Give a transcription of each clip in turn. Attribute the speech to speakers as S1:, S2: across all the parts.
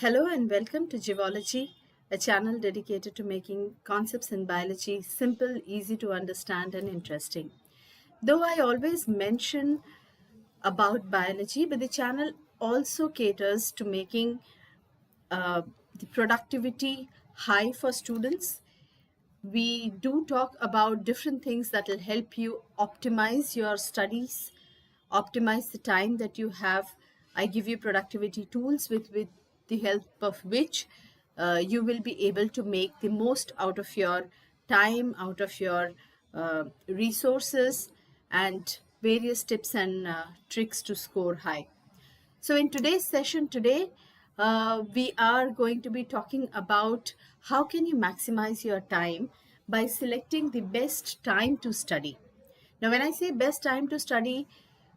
S1: Hello and welcome to Geology, a channel dedicated to making concepts in biology simple, easy to understand, and interesting. Though I always mention about biology, but the channel also caters to making the productivity high for students. We do talk about different things that will help you optimize your studies, optimize the time that you have. I give you productivity tools with the help of which you will be able to make the most out of your time, out of your resources, and various tips and tricks to score high. So in today's session today, we are going to be talking about how can you maximize your time by selecting the best time to study. Now, when I say best time to study,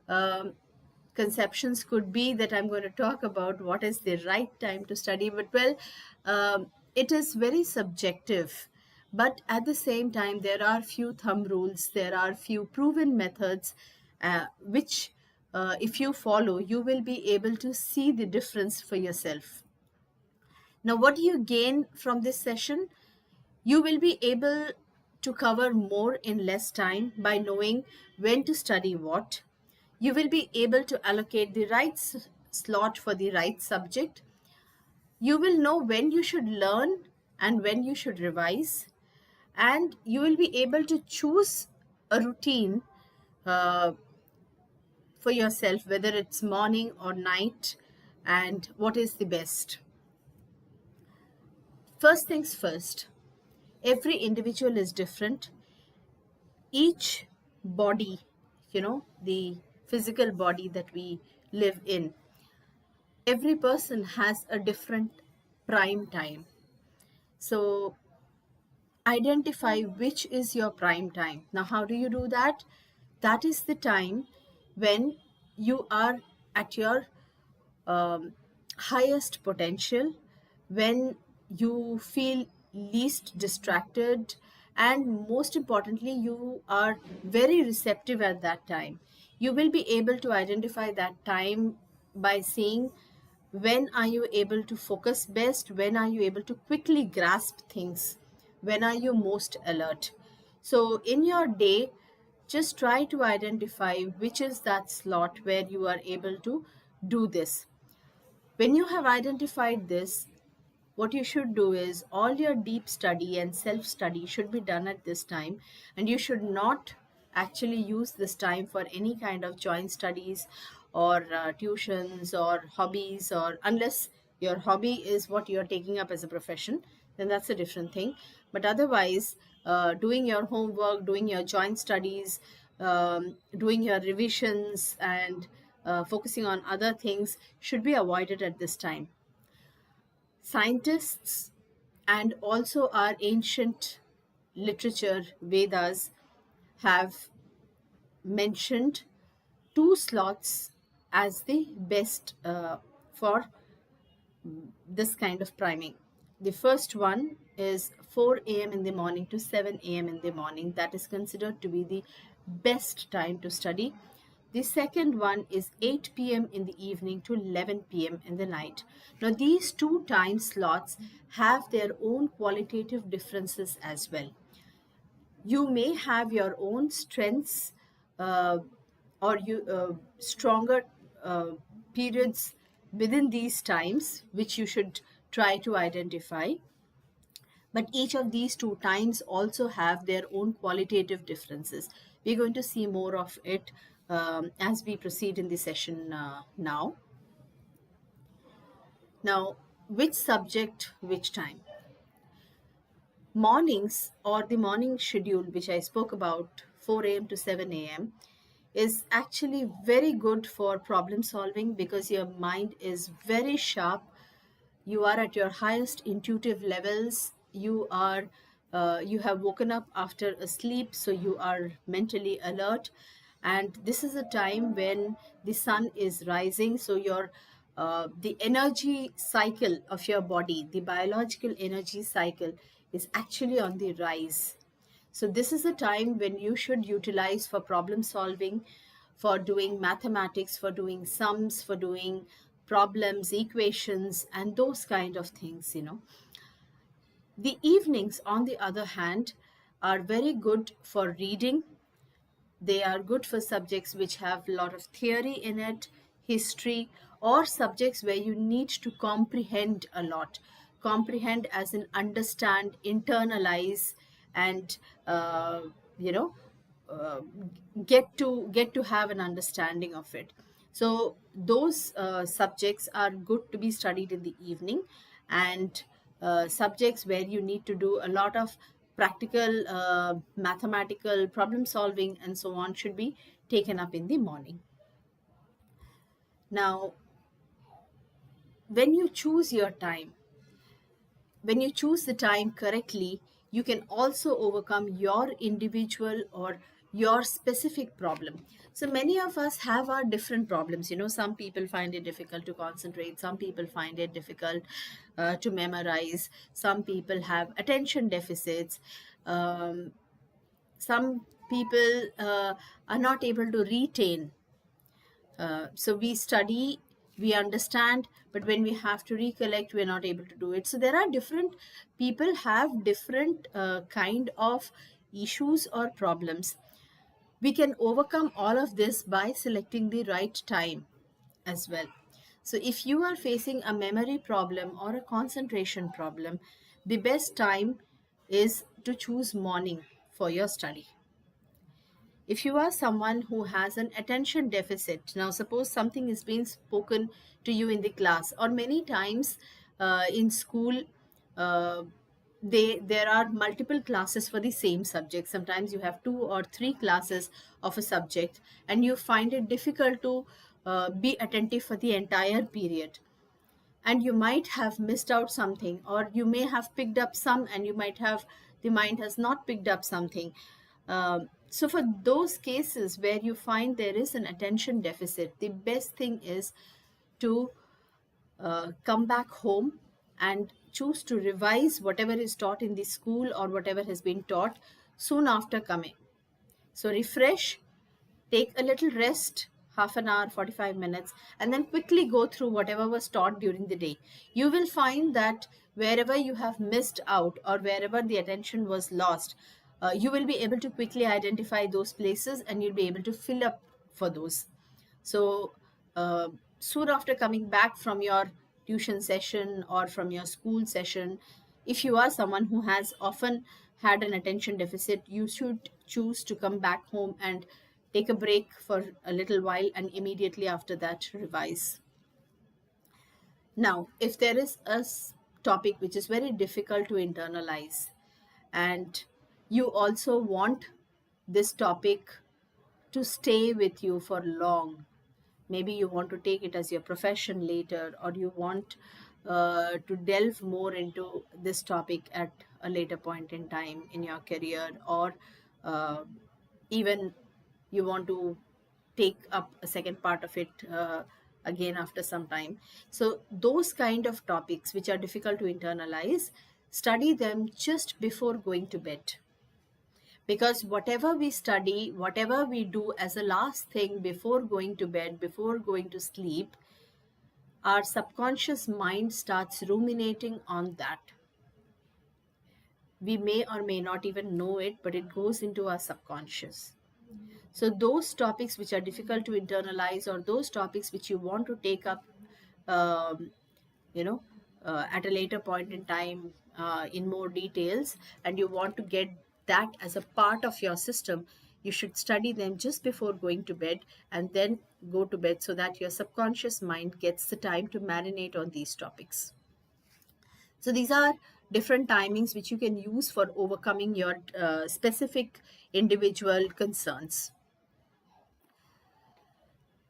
S1: um, conceptions could be that I'm going to talk about what is the right time to study, but it is very subjective. But at the same time, there are few thumb rules, there are few proven methods which, if you follow, you will be able to see the difference for yourself. Now, what do you gain from this session? You will be able to cover more in less time by knowing when to study what. You will be able to allocate the right slot for the right subject. You will know when you should learn and when you should revise. And you will be able to choose a routine uh, for yourself, whether it's morning or night, and what is the best. First things first, every individual is different. Each body, the physical body that we live in, every person has a different prime time. So identify which is your prime time. Now, how do you do that? That is the time when you are at your um, highest potential, when you feel least distracted, and most importantly, you are very receptive at that time. You will be able to identify that time by seeing when are you able to focus best, when are you able to quickly grasp things, when are you most alert. So in your day, just try to identify which is that slot where you are able to do this. When you have identified this, what you should do is all your deep study and self study should be done at this time, and you should not actually use this time for any kind of joint studies or tuitions or hobbies, or unless your hobby is what you're taking up as a profession, then that's a different thing. But otherwise, doing your homework, doing your joint studies, doing your revisions, and focusing on other things should be avoided at this time. Scientists and also our ancient literature, Vedas, have mentioned two slots as the best for this kind of priming. The first one is 4 a.m. in the morning to 7 a.m. in the morning. That is considered to be the best time to study. The second one is 8 p.m. in the evening to 11 p.m. in the night. Now, these two time slots have their own qualitative differences as well. You may have your own strengths, uh, or you stronger uh, periods within these times, which you should try to identify. But each of these two times also have their own qualitative differences. We're going to see more of it as we proceed in the session now. Now, which subject, which time? Mornings, or the morning schedule, which I spoke about, 4 a.m. to 7 a.m., is actually very good for problem solving because your mind is very sharp. You are at your highest intuitive levels. You have woken up after a sleep, so you are mentally alert. And this is a time when the sun is rising, so your the energy cycle of your body, the biological energy cycle, is actually on the rise. So this is a time when you should utilize for problem solving, for doing mathematics, for doing sums, for doing problems, equations, and those kind of things. The evenings, on the other hand, are very good for reading. They are good for subjects which have a lot of theory in it, history, or subjects where you need to comprehend a lot. Comprehend as in understand, internalize, and uh, you know uh, get to have an understanding of it. So those subjects are good to be studied in the evening, and subjects where you need to do a lot of practical mathematical problem solving and so on should be taken up in the morning. Now, when you choose your time, when you choose the time correctly, you can also overcome your individual or your specific problem. So many of us have our different problems. Some people find it difficult to concentrate, some people find it difficult to memorize, some people have attention deficits, some people are not able to retain. So we study, we understand, but when we have to recollect, we're not able to do it. So there are different people have different kind of issues or problems. We can overcome all of this by selecting the right time as well. So if you are facing a memory problem or a concentration problem, the best time is to choose morning for your study. If you are someone who has an attention deficit, now suppose something is being spoken to you in the class, or many times in school, uh, there are multiple classes for the same subject. Sometimes you have 2 or 3 classes of a subject, and you find it difficult to be attentive for the entire period, and you might have missed out something, or you may have picked up some, and you might have the mind has not picked up something. So for those cases where you find there is an attention deficit, the best thing is to come back home and choose to revise whatever is taught in the school or whatever has been taught soon after coming. So refresh, take a little rest, half an hour, 45 minutes, and then quickly go through whatever was taught during the day. You will find that wherever you have missed out or wherever the attention was lost, you will be able to quickly identify those places, and you'll be able to fill up for those. So, soon after coming back from your tuition session or from your school session, if you are someone who has often had an attention deficit, you should choose to come back home and take a break for a little while, and immediately after that, revise. Now, if there is a topic which is very difficult to internalize, and you also want this topic to stay with you for long, maybe you want to take it as your profession later, or you want to delve more into this topic at a later point in time in your career, or uh, even you want to take up a second part of it again after some time. So those kind of topics which are difficult to internalize, study them just before going to bed, because whatever we study, whatever we do as a last thing before going to bed, before going to sleep, our subconscious mind starts ruminating on that. We may or may not even know it, but it goes into our subconscious. So those topics which are difficult to internalize, or those topics which you want to take up um, you know at a later point in time in more details, and you want to get that as a part of your system, you should study them just before going to bed, and then go to bed, so that your subconscious mind gets the time to marinate on these topics. So these are different timings which you can use for overcoming your specific individual concerns.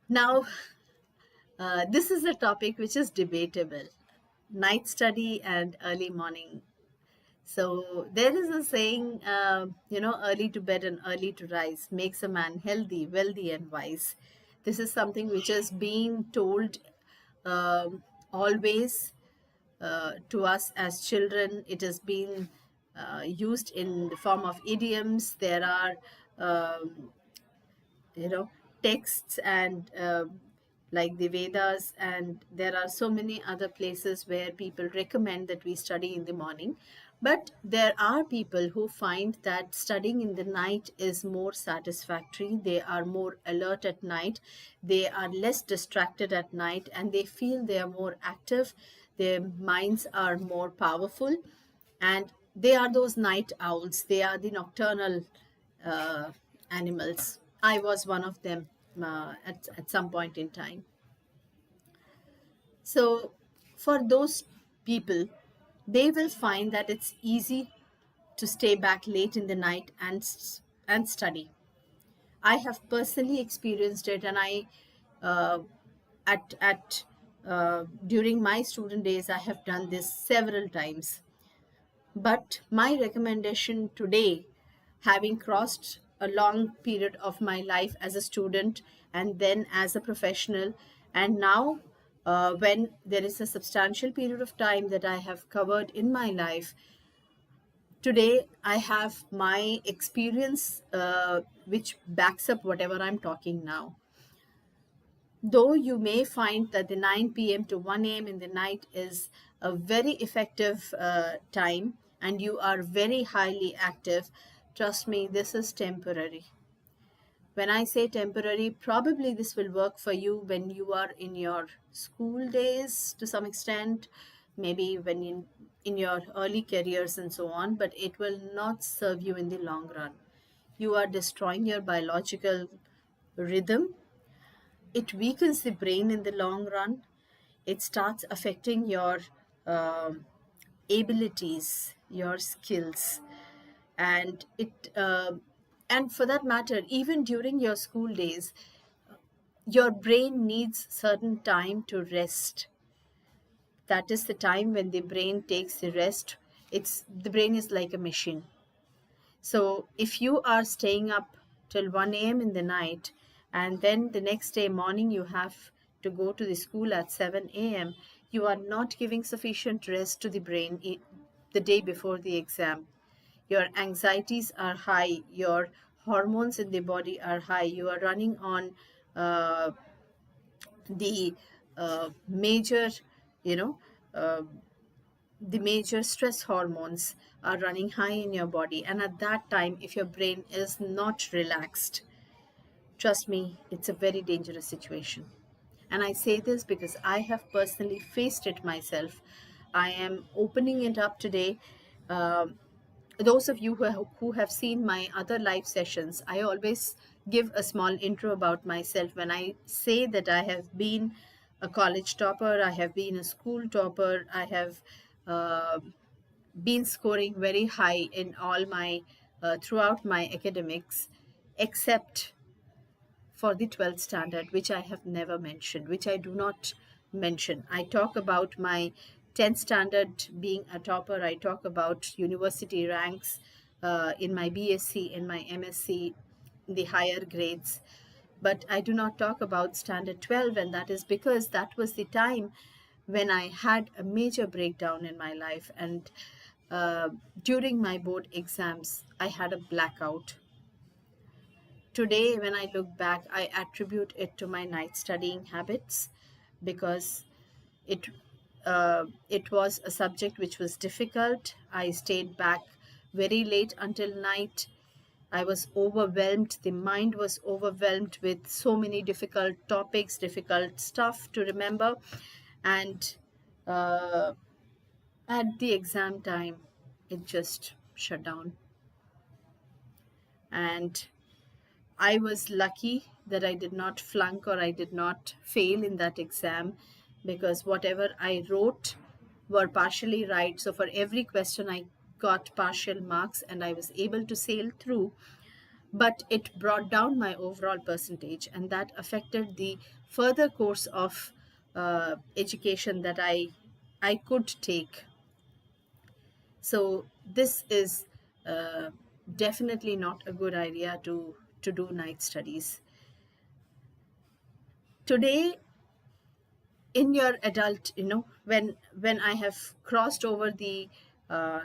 S1: Now, this is a topic which is debatable: night study and early morning. So there is a saying, early to bed and early to rise makes a man healthy, wealthy, and wise. This is something which has been told always to us as children. It has been used in the form of idioms. There are, um, texts and like the Vedas, and there are so many other places where people recommend that we study in the morning. But there are people who find that studying in the night is more satisfactory. They are more alert at night, they are less distracted at night, and they feel they are more active, their minds are more powerful, and they are those night owls. They are the nocturnal uh, animals. I was one of them at some point in time. So, for those people, they will find that it's easy to stay back late in the night and study. I have personally experienced it, and I uh, at during my student days, I have done this several times. But my recommendation today, having crossed a long period of my life as a student and then as a professional, and now when there is a substantial period of time that I have covered in my life, today I have my experience which backs up whatever I'm talking now. Though you may find that the 9 p.m. to 1 a.m. in the night is a very effective time and you are very highly active, trust me, this is temporary. When I say temporary, probably this will work for you when you are in your school days to some extent, maybe when in your early careers and so on, but it will not serve you in the long run. You are destroying your biological rhythm. It weakens the brain in the long run. It starts affecting your um abilities, your skills, and and for that matter, even during your school days, your brain needs certain time to rest. That is the time when the brain takes the rest. It's the brain is like a machine. So if you are staying up till 1 a.m. in the night and then the next day morning you have to go to the school at 7 a.m., you are not giving sufficient rest to the brain the day before the exam. Your anxieties are high, your hormones in the body are high, you are running on uh, the major, you know, uh, the major stress hormones are running high in your body. And at that time, if your brain is not relaxed, trust me, it's a very dangerous situation. And I say this because I have personally faced it myself. I am opening it up today. Um, those of you who have seen my other live sessions, I always give a small intro about myself. When I say that I have been a college topper, I have been a school topper, I have uh, been scoring very high in all my throughout my academics, except for the 12th standard, which I have never mentioned, which I do not mention. I talk about my 10th standard being a topper. I talk about university ranks in my BSc, in my MSc, the higher grades. But I do not talk about standard 12, and that is because that was the time when I had a major breakdown in my life. And uh, during my board exams, I had a blackout. Today, when I look back, I attribute it to my night studying habits because it it was a subject which was difficult. I stayed back very late until night. I was overwhelmed. The mind was overwhelmed with so many difficult topics, difficult stuff to remember. And uh, at the exam time, it just shut down. And I was lucky that I did not flunk or I did not fail in that exam because whatever I wrote were partially right. So for every question, I got partial marks and I was able to sail through. But it brought down my overall percentage, and that affected the further course of education that I could take. So this is uh, definitely not a good idea to do night studies. Today, in your adult, when I have crossed over the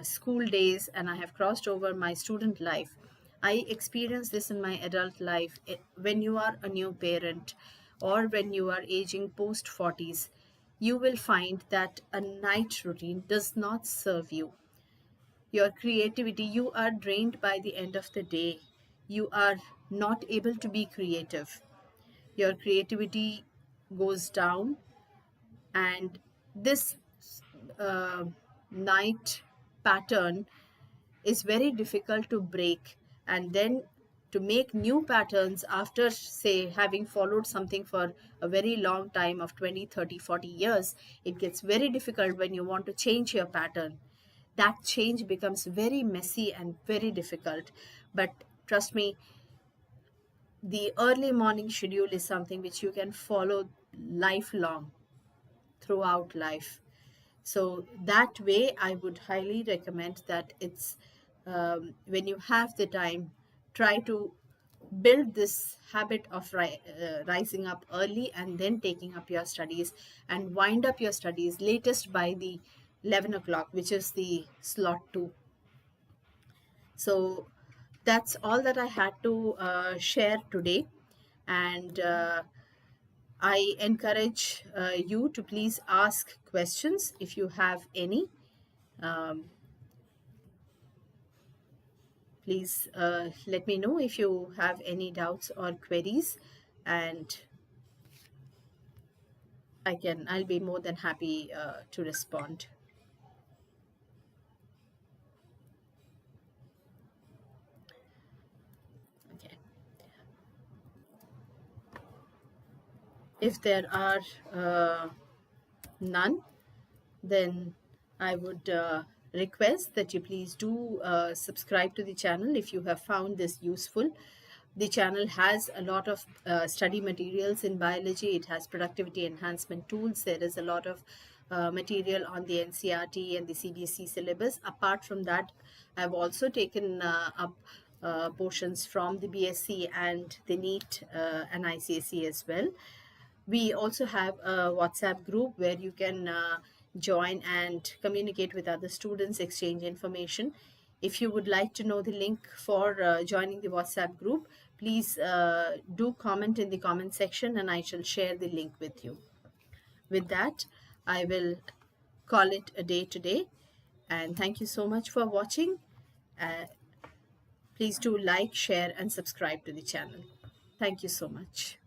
S1: school days and I have crossed over my student life, I experience this in my adult life. When you are a new parent, or when you are aging post 40s, you will find that a night routine does not serve you. Your creativity, you are drained by the end of the day. You are not able to be creative. Your creativity goes down, and this uh, night pattern is very difficult to break. And then to make new patterns after, say, having followed something for a very long time of 20, 30, 40 years, it gets very difficult when you want to change your pattern. That change becomes very messy and very difficult. But trust me, the early morning schedule is something which you can follow lifelong, throughout life. So that way, I would highly recommend that it's when you have the time, try to build this habit of rising up early and then taking up your studies, and wind up your studies latest by the 11 o'clock, which is the slot 2. So that's all that I had to share today. And I encourage you to please ask questions if you have any. Um, Please let me know if you have any doubts or queries, and I'll be more than happy to respond. Okay. If there are none, then I would request that you please do subscribe to the channel if you have found this useful. The channel has a lot of study materials in biology. It has productivity enhancement tools. There is a lot of material on the NCRT and the CBSE syllabus. Apart from that, I've also taken up portions from the BSc and the NEET and ICSE as well. We also have a WhatsApp group where you can join and communicate with other students, exchange information. If you would like to know the link for joining the WhatsApp group, please do comment in the comment section and I shall share the link with you. With that, I will call it a day today, and thank you so much for watching. Uh, Please do like, share, and subscribe to the channel. Thank you so much.